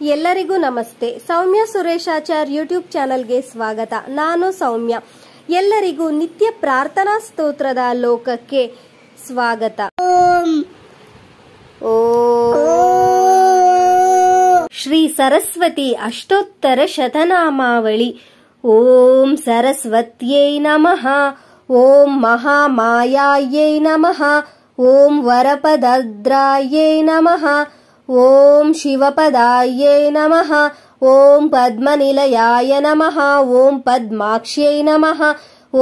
ಎಲ್ಲರಿಗೂ ನಮಸ್ತೆ. ಸೌಮ್ಯ ಸುರೇಶಾಚಾರ್ ಯೂಟ್ಯೂಬ್ ಚಾನಲ್ಗೆ ಸ್ವಾಗತ. ನಾನು ಸೌಮ್ಯ. ಎಲ್ಲರಿಗೂ ನಿತ್ಯ ಪ್ರಾರ್ಥನಾ ಸ್ತೋತ್ರದ ಲೋಕಕ್ಕೆ ಸ್ವಾಗತ. ಶ್ರೀ ಸರಸ್ವತಿ ಅಷ್ಟೋತ್ತರ ಶತನಾಮಾವಳಿ. ಓಂ ಸರಸ್ವತ್ಯೈ ನಮಃ. ಓಂ ಮಹಾಮಾಯಾಯೈ ನಮಃ. ಓಂ ವರಪದದ್ರಾಯೈ ನಮಃ. ಓಂ ಶಿವಪದಾಯೈ ನಮಃ. ಓಂ ಪದ್ಮನಿಲಯಾಯ ನಮಃ. ಓಂ ಪದ್ಮಾಕ್ಷ್ಯೈ ನಮಃ.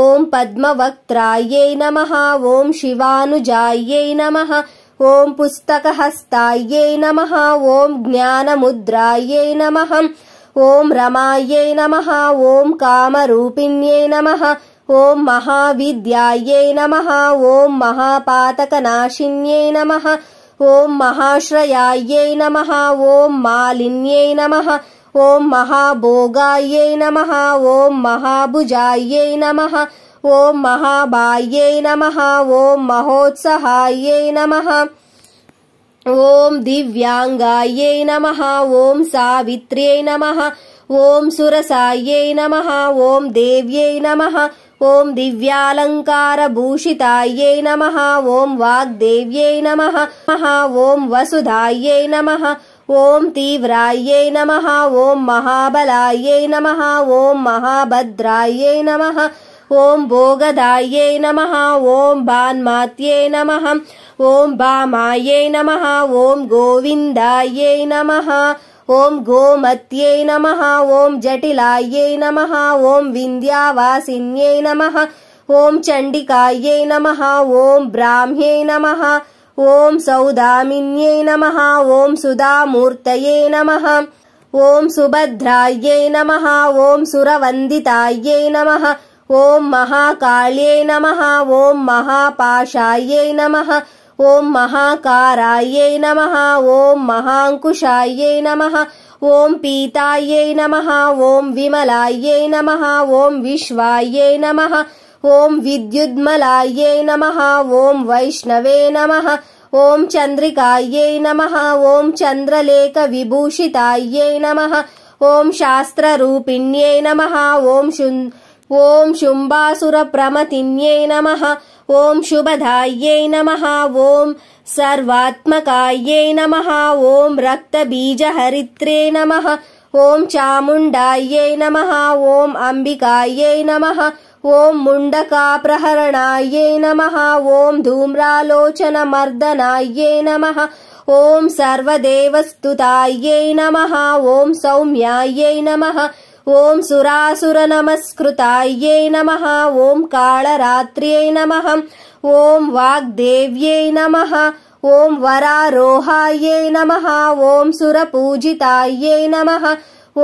ಓಂ ಪದ್ಮವಕ್ತ್ರಾಯೈ ನಮಃ. ಓಂ ಶಿವಾನುಜಾಯೈ ನಮಃ. ಓಂ ಪುಸ್ತಕಹಸ್ತಾಯೈ ನಮಃ. ಓಂ ಜ್ಞಾನಮುದ್ರಾಯೈ ನಮಃ. ಓಂ ರಮಾಯೈ ನಮಃ. ಓಂ ಕಾಮರೂಪಿಣ್ಯೈ ನಮಃ. ಓಂ ಮಹಾವಿದ್ಯಾಯೈ ನಮಃ. ಓಂ ಮಹಾಪಾತಕನಾಶಿನ್ಯೈ ನಮಃ. ಓಂ ಮಹಾಶ್ರಯಾಯೈ ನಮಃ. ಓಂ ಮಾಲಿನ್ಯೈ ನಮಃ. ಓಂ ಮಹಾಭೋಗಾಯೈ ನಮಃ. ಓಂ ಮಹಾಭುಜಾಯೈ ನಮಃ. ಓಂ ಮಹಾಬಾಯೈ ನಮಃ. ಓಂ ಮಹೋತ್ಸಾಹಾಯೈ ನಮಃ. ಓಂ ದಿವ್ಯಾಂಗಾಯೈ ನಮಃ. ಓಂ ಸಾವಿತ್ರ್ಯೈ ನಮಃ. ಓಂ ಸುರಸಾಯೈ ನಮಃ. ಓಂ ದೇವ್ಯೈ ನಮಃ. ಓಂ ದಿವ್ಯಾಲಂಕಾರಭೂಷಿತಾಯೈ ನಮಃ. ಓಂ ವಾಗ್ದೇವ್ಯೈ ನಮಃ. ಓಂ ವಸುಧಾಯೈ ನಮಃ. ಓಂ ತೀವ್ರಾಯೈ ನಮಃ. ಓಂ ಮಹಾಬಲಾಯೈ ನಮಃ. ಓಂ ಮಹಾಭದ್ರಾಯೈ ನಮಃ. ಓಂ ಭೋಗದಾಯೈ ನಮಃ. ಓಂ ಭಾನ್ಮಾತ್ಯೈ ನಮಃ. ಓಂ ಭಾಮಾಯೈ ನಮಃ. ಓಂ ಗೋವಿಂದಾಯೈ ನಮಃ. ಓಂ ಗೋಮತ್ಯೈ ನಮಃ. ಓಂ ಜಟಿಲಾಯೈ ನಮಃ. ಓಂ ವಿಂಧ್ಯಾವಾಸಿನ್ಯೈ ನಮಃ. ಓಂ ಚಂಡಿಕಾಯೈ ನಮಃ. ಓಂ ಬ್ರಾಹ್ಮ್ಯೈ ನಮಃ. ಓಂ ಸೌದಾಮಿನ್ಯೈ ನಮಃ. ಓಂ ಸುಧಾಮೂರ್ತಯೈ ನಮಃ. ಓಂ ಸುಭದ್ರಾಯೈ ನಮಃ. ಓಂ ಸುರವಂದಿತಾಯೈ ನಮಃ. ಓಂ ಮಹಾಕಾಳ್ಯೈ ನಮಃ. ಓಂ ಮಹಾಪಾಶಾಯೈ ನಮಃ. ಓಂ ಮಹಾಕಾರಾಯೈ ನಮಃ. ಓಂ ಮಹಾಂಕುಶಾಯೈ ನಮಃ. ಓಂ ಪೀತಾಯೈ ನಮಃ. ಓಂ ವಿಮಲಾಯೈ ನಮಃ. ಓಂ ವಿಶ್ವಾಯೈ ನಮಃ. ಓಂ ವಿದ್ಯುದ್ಮಲಾಯೈ ನಮಃ. ಓಂ ವೈಷ್ಣವೇ ನಮಃ. ಓಂ ಚಂದ್ರಿಕಾಯೈ ನಮಃ. ಓಂ ಚಂದ್ರಲೇಖ ವಿಭೂಷಿತಾಯೈ ನಮಃ. ಓಂ ಶಾಸ್ತ್ರರೂಪಿಣ್ಯೈ ನಮಃ. ಓಂ ಶುಂಭಾಸುರಪ್ರಮತಿನ್ಯೈ ನಮಃ. ಓಂ ಶುಭದಾಯೈ ನಮಃ. ಓಂ ಸರ್ವಾತ್ಮಕಾಯೈ ನಮಃ. ಓಂ ರಕ್ತಬೀಜಹರಿತ್ರೇ ನಮಃ. ಓಂ ಚಾಮುಂಡಾಯೈ ನಮಃ. ಓಂ ಅಂಬಿಕಾಯೈ ನಮಃ. ಓಂ ಮುಂಡಕಾಪ್ರಹರಣಾಯೈ ನಮಃ. ಓಂ ಧೂಮ್ರಾಲೋಚನಮರ್ದನಾಯೈ ನಮಃ. ಓಂ ಸರ್ವದೇವಸ್ತುತಾಯೈ ನಮಃ. ಓಂ ಸೌಮ್ಯಾಯೈ ನಮಃ. ಓಂ ಸುರಾಸುರನಮಸ್ಕೃತಾಯೈ ನಮಃ. ಓಂ ಕಾಳರಾತ್ರ್ಯೈ ನಮಃ. ಓಂ ವಾಗ್ದೇವ್ಯೈ ನಮಃ. ಓಂ ವರಾರೋಹಾಯೈ ನಮಃ. ಓಂ ಸುರಪೂಜಿತಾಯೈ ನಮಃ.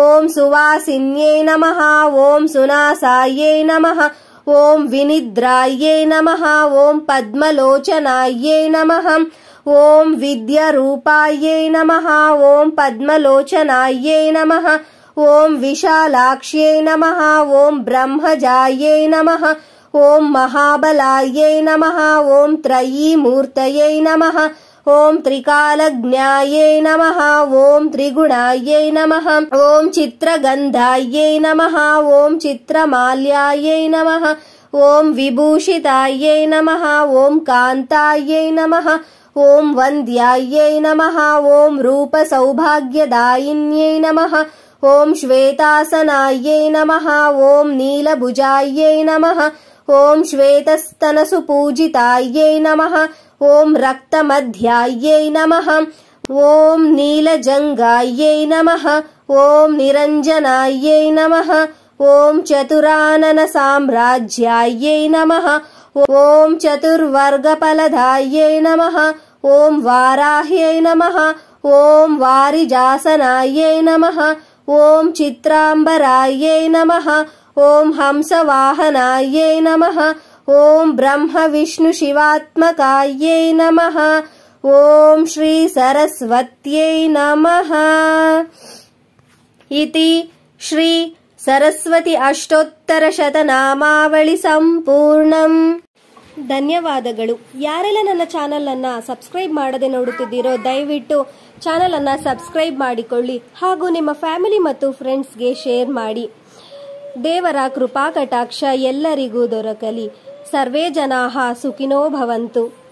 ಓಂ ಸುವಾಸಿನ್ಯೈ ನಮಃ. ಓಂ ಸುನಾಸಾಯೈ ನಮಃ. ಓಂ ವಿನಿದ್ರಾಯೈ ನಮಃ. ಓಂ ಪದ್ಮಲೋಚನಾಯೈ ನಮಃ. ಓಂ ವಿದ್ಯಾರೂಪಾಯೈ ನಮಃ. ಓಂ ಪದ್ಮಲೋಚನಾಯೈ ನಮಃ. ಓಂ ವಿಶಾಲಾಕ್ಷ್ಯೈ ನಮಃ. ಓಂ ಬ್ರಹ್ಮಜಾಯೈ ನಮಃ. ಓಂ ಮಹಾಬಲಾಯೈ ನಮಃ. ಓಂ ತ್ರಯೀಮೂರ್ತಯೈ ನಮಃ. ಓಂ ತ್ರಿಕಾಲಜ್ಞಾಯೈ ನಮಃ. ಓಂ ತ್ರಿಗುಣಾಯೈ ನಮಃ. ಓಂ ಚಿತ್ರಗಂಧಾಯೈ ನಮಃ. ಓಂ ಚಿತ್ರಮಾಲ್ಯಾಯೈ ನಮಃ. ಓಂ ವಿಭೂಷಿತಾಯೈ ನಮಃ. ಓಂ ಕಾಂತಾಯೈ ನಮಃ. ಓಂ ವಂದ್ಯಾಯೈ ನಮಃ. ಓಂ ರೂಪಸೌಭಾಗ್ಯದಾಯಿನ್ಯೈ ನಮಃ. ಓಂ ಶ್ವೇತಾಸನಾಯೈ ನಮಃ. ಓಂ ನೀಲಭುಜಾಯೈ ನಮಃ. ಓಂ ಶ್ವೇತಸ್ತನಸುಪೂಜಿತಾಯೈ ನಮಃ. ಓಂ ರಕ್ತಮಧ್ಯಾಯೈ ನಮಃ. ಓಂ ನೀಲಜಂಗಾಯೈ ನಮಃ. ಓಂ ನಿರಂಜನಾಯೈ ನಮಃ. ಓಂ ಚತುರಾನನ ಸಾಮ್ರಾಜ್ಯಾಯೈ ನಮಃ. ಓಂ ಚತುರ್ವರ್ಗಫಲದಾಯೈ ನಮಃ. ಓಂ ವಾರಾಹ್ಯೈ ನಮಃ. ಓಂ ವಾರಿಜಾಸನಾಯೈ ನಮಃ. ಓಂ ಚಿತ್ರಾಂಬರಾಯೈ ನಮಃ. ಓಂ ಹಂಸವಾಹನಾಯೈ ನಮಃ. ಓಂ ಬ್ರಹ್ಮ ವಿಷ್ಣು ಶಿವಾತ್ಮಕಾಯೈ ನಮಃ. ಓಂ ಶ್ರೀ ಸರಸ್ವತ್ಯೈ ನಮಃ. ಇತಿ ಶ್ರೀ ಸರಸ್ವತಿ ಅಷ್ಟೋತ್ತರ ಶತನಾಮಾವಳಿ ಸಂಪೂರ್ಣಂ. ಧನ್ಯವಾದಗಳು. ಯಾರೆಲ್ಲ ನನ್ನ ಚಾನಲ್ ಅನ್ನ ಸಬ್ಸ್ಕ್ರೈಬ್ ಮಾಡದೆ ನೋಡುತ್ತಿದ್ದೀರೋ ದಯವಿಟ್ಟು ಚಾನಲನ್ನು ಸಬ್ಸ್ಕ್ರೈಬ್ ಮಾಡಿಕೊಳ್ಳಿ ಹಾಗೂ ನಿಮ್ಮ ಫ್ಯಾಮಿಲಿ ಮತ್ತು ಫ್ರೆಂಡ್ಸ್ಗೆ ಶೇರ್ ಮಾಡಿ. ದೇವರ ಕೃಪಾ ಕಟಾಕ್ಷ ಎಲ್ಲರಿಗೂ ದೊರಕಲಿ. ಸರ್ವೇ ಜನಾಃ ಸುಖಿನೋ ಭವಂತು.